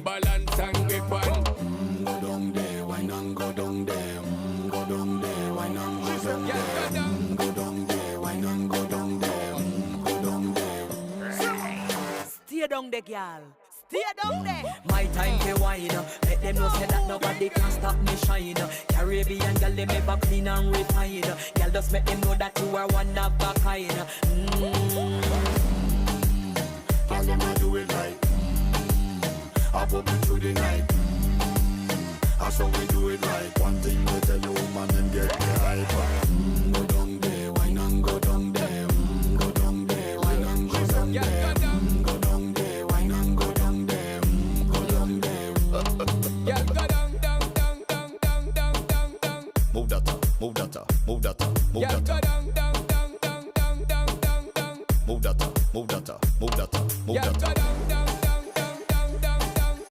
balance and grip on. Go down there, wine and go down there. Go down there, wine and go down there. Go down there, wine and go down there. Go down there. Stay down there, girl. Stay down there. My time to wine. Let them know say that nobody can stop me shine. Caribbean girl, they make up clean and refined. Girl, just make them know that you are one of a kind. All them a do it right. I put me through the night. That's how we do it right. One thing we tell you, woman, them get the hype.